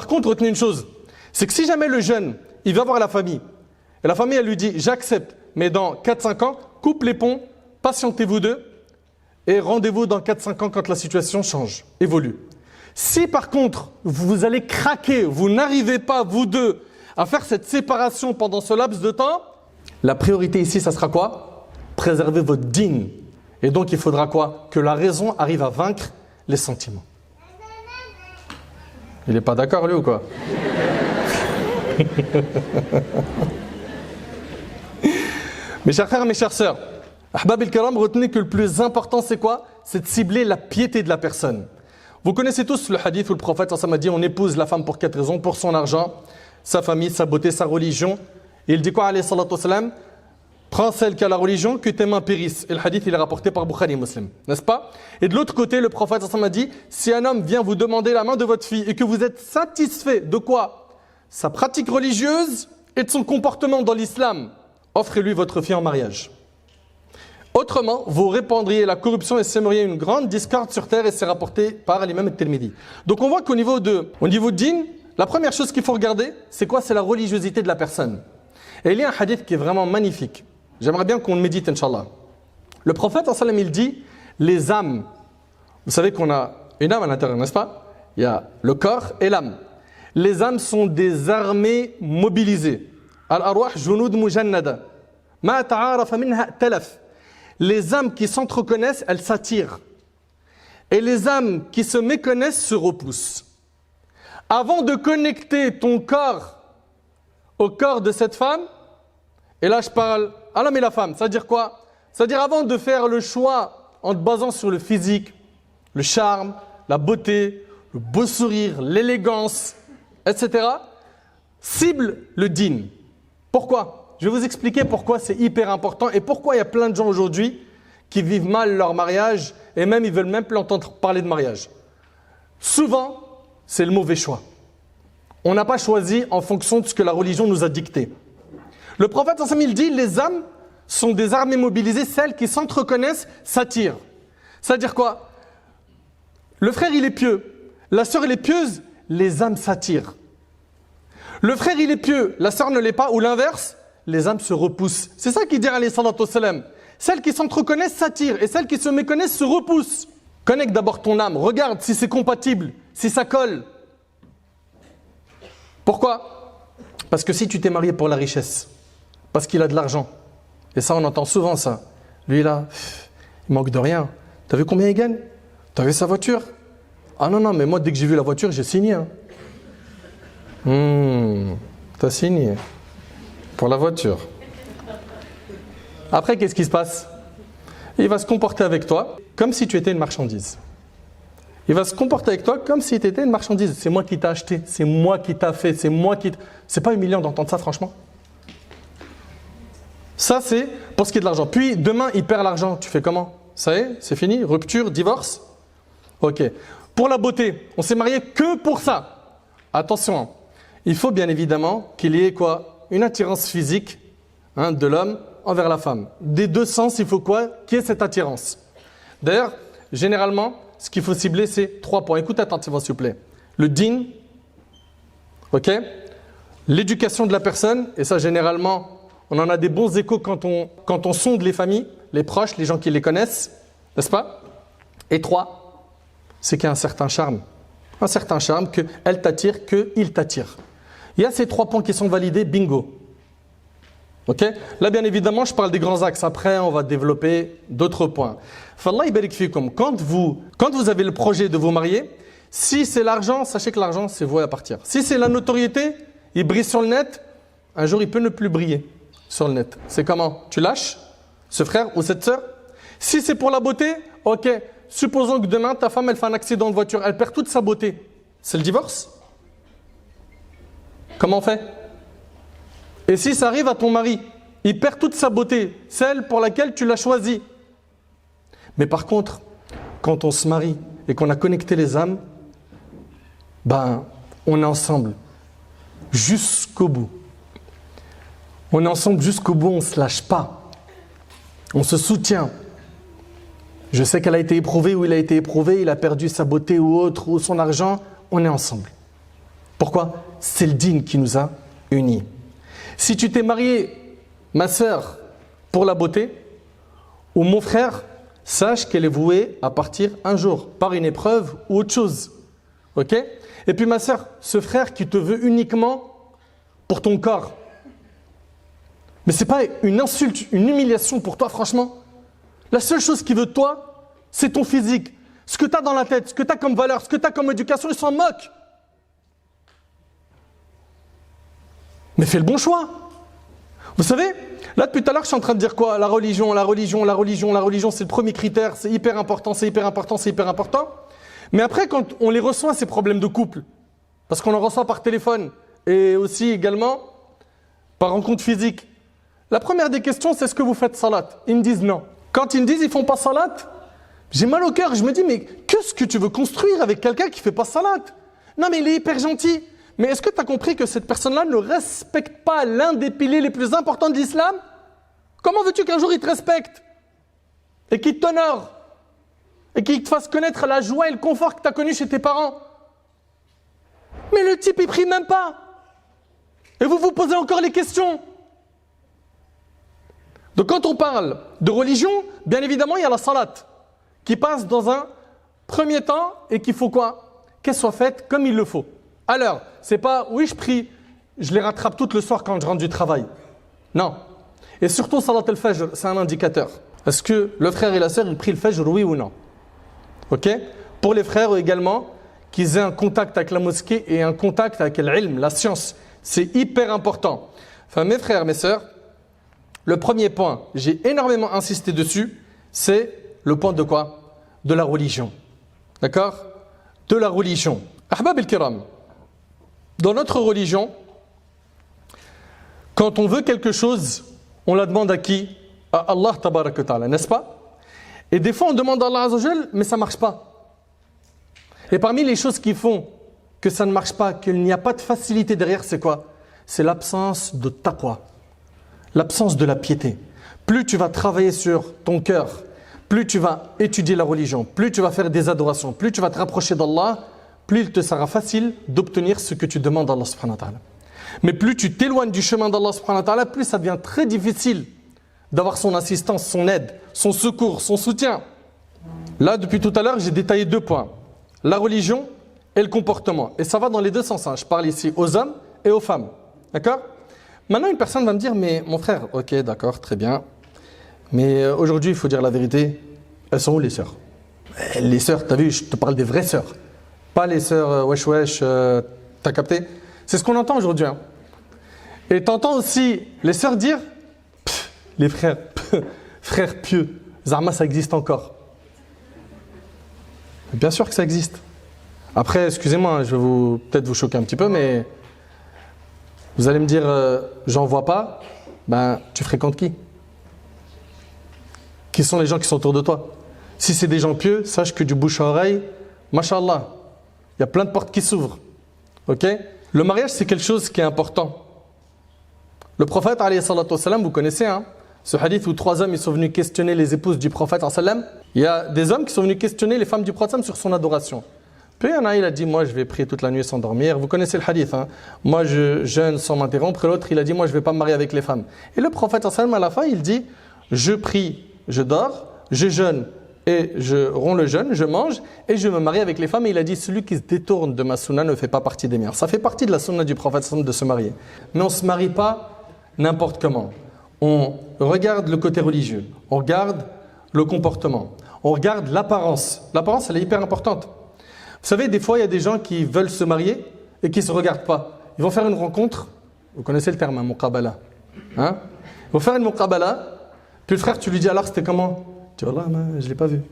Par contre, retenez une chose, c'est que si jamais le jeune, il va voir la famille, et la famille, elle lui dit, j'accepte, mais dans 4-5 ans, coupe les ponts, patientez-vous deux, et rendez-vous dans 4-5 ans quand la situation change, évolue. Si par contre, vous allez craquer, vous n'arrivez pas, vous deux, à faire cette séparation pendant ce laps de temps, la priorité ici, ça sera quoi? Préserver votre dîn. Et donc, il faudra quoi? Que la raison arrive à vaincre les sentiments. Il n'est pas d'accord, lui, ou quoi? Mes chers frères, mes chères sœurs, Ahbab el-Kiram, retenez que le plus important, c'est quoi? C'est de cibler la piété de la personne. Vous connaissez tous le hadith où le prophète a dit on épouse la femme pour 4 raisons, pour son argent, sa famille, sa beauté, sa religion. Et il dit quoi, alayhi salatu wassalam? Prends celle qui a la religion, que tes mains périssent. Et le hadith, il est rapporté par Bukhari et Muslim, n'est-ce pas? Et de l'autre côté, le prophète a dit si un homme vient vous demander la main de votre fille et que vous êtes satisfait de quoi? Sa pratique religieuse et de son comportement dans l'islam, offrez-lui votre fille en mariage. Autrement, vous répandriez la corruption et sèmeriez une grande discorde sur terre, et c'est rapporté par l'imam al-Tirmidhi. Donc on voit qu'au niveau de dîn, la première chose qu'il faut regarder, c'est quoi? C'est la religiosité de la personne. Et il y a un hadith qui est vraiment magnifique. J'aimerais bien qu'on le médite, Inch'Allah. Le prophète, il dit, les âmes, vous savez qu'on a une âme à l'intérieur, n'est-ce pas? Il y a le corps et l'âme. Les âmes sont des armées mobilisées. Al-arwah junud mujannada. Ma ta'arafa minha talaf. Les âmes qui s'entreconnaissent, elles s'attirent. Et les âmes qui se méconnaissent se repoussent. Avant de connecter ton corps au corps de cette femme, et là je parle à l'homme et la femme, c'est-à-dire quoi? C'est-à-dire avant de faire le choix en te basant sur le physique, le charme, la beauté, le beau sourire, l'élégance, etc., cible le dîn. Pourquoi? Je vais vous expliquer pourquoi c'est hyper important et pourquoi il y a plein de gens aujourd'hui qui vivent mal leur mariage et même ils veulent même plus entendre parler de mariage. Souvent, c'est le mauvais choix. On n'a pas choisi en fonction de ce que la religion nous a dicté. Le prophète il dit les âmes sont des armées mobilisées, celles qui s'entreconnaissent s'attirent. C'est-à-dire quoi? Le frère il est pieux, la sœur elle est pieuse, les âmes s'attirent. Le frère il est pieux, la sœur ne l'est pas, ou l'inverse, les âmes se repoussent. C'est ça qu'il dit alayhi salatu wassalam. Celles qui s'entreconnaissent s'attirent et celles qui se méconnaissent se repoussent. Connecte d'abord ton âme, regarde si c'est compatible, si ça colle. Pourquoi? Parce que si tu t'es marié pour la richesse, parce qu'il a de l'argent, et ça on entend souvent ça, lui là, il manque de rien. T'as vu combien il gagne? T'as vu sa voiture? Ah non, mais moi dès que j'ai vu la voiture, j'ai signé. T'as signé pour la voiture. Après, qu'est-ce qui se passe? Il va se comporter avec toi comme si tu étais une marchandise. Il va se comporter avec toi comme si tu étais une marchandise. C'est moi qui t'ai acheté, c'est moi qui t'ai fait, c'est moi qui... C'est pas humiliant d'entendre ça, franchement. Ça, c'est pour ce qui est de l'argent. Puis, demain, il perd l'argent. Tu fais comment? Ça y est, c'est fini? Rupture, divorce? Ok. Pour la beauté, on s'est marié que pour ça. Attention, il faut bien évidemment qu'il y ait quoi? Une attirance physique de l'homme envers la femme. Des deux sens, il faut quoi? Qu'il y ait cette attirance. D'ailleurs, généralement, ce qu'il faut cibler, c'est 3 points. Écoute attentivement, s'il vous plaît. Le dîn, ok? L'éducation de la personne, et ça, généralement, on en a des bons échos quand on sonde les familles, les proches, les gens qui les connaissent, n'est-ce pas? Et 3, c'est qu'il y a un certain charme. Un certain charme, qu'elle t'attire, qu'il t'attire. Il y a ces 3 points qui sont validés, bingo. Ok? Là, bien évidemment, je parle des grands axes. Après, on va développer d'autres points. Fallah ibarik fikum. Quand vous avez le projet de vous marier, si c'est l'argent, sachez que l'argent, c'est voué à partir. Si c'est la notoriété, il brille sur le net, un jour, il peut ne plus briller sur le net. C'est comment? Tu lâches ce frère ou cette sœur? Si c'est pour la beauté, ok. Supposons que demain, ta femme, elle fait un accident de voiture, elle perd toute sa beauté. C'est le divorce? Comment on fait? Et si ça arrive à ton mari, il perd toute sa beauté, celle pour laquelle tu l'as choisi. Mais par contre, quand on se marie et qu'on a connecté les âmes, on est ensemble jusqu'au bout. On est ensemble jusqu'au bout, on ne se lâche pas. On se soutient. Je sais qu'elle a été éprouvée ou il a été éprouvé, il a perdu sa beauté ou autre, ou son argent, on est ensemble. Pourquoi? C'est le dîn qui nous a unis. Si tu t'es marié, ma sœur, pour la beauté, ou mon frère, sache qu'elle est vouée à partir un jour, par une épreuve ou autre chose. Ok? Et puis ma sœur, ce frère qui te veut uniquement pour ton corps. Mais c'est pas une insulte, une humiliation pour toi, franchement. La seule chose qu'il veut de toi, c'est ton physique. Ce que tu as dans la tête, ce que tu as comme valeur, ce que tu as comme éducation, il s'en moque. Mais fais le bon choix. Vous savez, là depuis tout à l'heure, je suis en train de dire quoi? La religion, c'est le premier critère, c'est hyper important, c'est hyper important, c'est hyper important. Mais après, quand on les reçoit, ces problèmes de couple, parce qu'on en reçoit par téléphone et aussi également par rencontre physique, la première des questions, c'est est-ce que vous faites salat? Ils me disent non. Quand ils me disent ils font pas salat, j'ai mal au cœur. Je me dis, mais qu'est-ce que tu veux construire avec quelqu'un qui fait pas salat? Non, mais il est hyper gentil. Mais est-ce que tu as compris que cette personne-là ne respecte pas l'un des piliers les plus importants de l'islam? Comment veux-tu qu'un jour il te respecte et qu'il t'honore et qu'il te fasse connaître la joie et le confort que tu as connu chez tes parents? Mais le type, il prie même pas. Et vous vous posez encore les questions. Donc quand on parle de religion, bien évidemment, il y a la salat qui passe dans un premier temps et qu'il faut quoi? Qu'elle soit faite comme il le faut. Alors, c'est pas, oui, je prie, je les rattrape toutes le soir quand je rentre du travail. Non. Et surtout, salat al-fajr, c'est un indicateur. Est-ce que le frère et la sœur, ils prient le fajr, oui ou non? Ok? Pour les frères également, qu'ils aient un contact avec la mosquée et un contact avec l'ilm, la science. C'est hyper important. Enfin, mes frères, mes sœurs, le premier point, j'ai énormément insisté dessus, c'est le point de quoi? De la religion. D'accord? De la religion. Ahbab al-kiram, dans notre religion, quand on veut quelque chose, on la demande à qui? À Allah tabaraka ta'ala, n'est-ce pas? Et des fois on demande à Allah Azza wa Jal, mais ça ne marche pas. Et parmi les choses qui font que ça ne marche pas, qu'il n'y a pas de facilité derrière, c'est quoi? C'est l'absence de taqwa, l'absence de la piété. Plus tu vas travailler sur ton cœur, plus tu vas étudier la religion, plus tu vas faire des adorations, plus tu vas te rapprocher d'Allah, plus il te sera facile d'obtenir ce que tu demandes à Allah subhanahu wa ta'ala. Mais plus tu t'éloignes du chemin d'Allah subhanahu wa ta'ala, plus ça devient très difficile d'avoir son assistance, son aide, son secours, son soutien. Là, depuis tout à l'heure, j'ai détaillé 2 points. La religion et le comportement. Et ça va dans les 2 sens. Je parle ici aux hommes et aux femmes. D'accord? Maintenant, une personne va me dire, mais mon frère, ok, d'accord, très bien. Mais aujourd'hui, il faut dire la vérité, elles sont où les sœurs? Les sœurs, t'as vu, je te parle des vraies sœurs. Pas les sœurs wesh wesh, t'as capté? C'est ce qu'on entend aujourd'hui. Hein. Et t'entends aussi les sœurs dire, les frères, frères pieux, Zarma, ça existe encore. Bien sûr que ça existe. Après, excusez-moi, je vais peut-être vous choquer un petit peu, mais vous allez me dire, j'en vois pas, ben tu fréquentes qui? Qui sont les gens qui sont autour de toi? Si c'est des gens pieux, sache que du bouche à oreille, mashallah, il y a plein de portes qui s'ouvrent. Ok? Le mariage, c'est quelque chose qui est important. Le prophète, alayhi salatu wassalam, vous connaissez, hein, ce hadith où 3 hommes ils sont venus questionner les épouses du prophète, sallam. Il y a des hommes qui sont venus questionner les femmes du prophète sur son adoration. Puis il y en a, il a dit, moi je vais prier toute la nuit sans dormir. Vous connaissez le hadith, hein? Moi je jeûne sans m'interrompre. Et l'autre, il a dit, moi je ne vais pas me marier avec les femmes. Et le prophète, sallam, à la fin, il dit, je prie, je dors, je jeûne et je romps le jeûne, je mange et je me marie avec les femmes. Et il a dit, celui qui se détourne de ma sunna ne fait pas partie des miens. Ça fait partie de la sunna du prophète sallam de se marier. Mais on ne se marie pas n'importe comment. On regarde le côté religieux, on regarde le comportement, on regarde l'apparence. L'apparence, elle est hyper importante. Vous savez, des fois, il y a des gens qui veulent se marier et qui ne se regardent pas. Ils vont faire une rencontre, vous connaissez le terme, un muqabala. Hein? Ils vont faire une muqabala, puis le frère, tu lui dis alors c'était comment? Tu dis, Allah, je ne l'ai pas vu.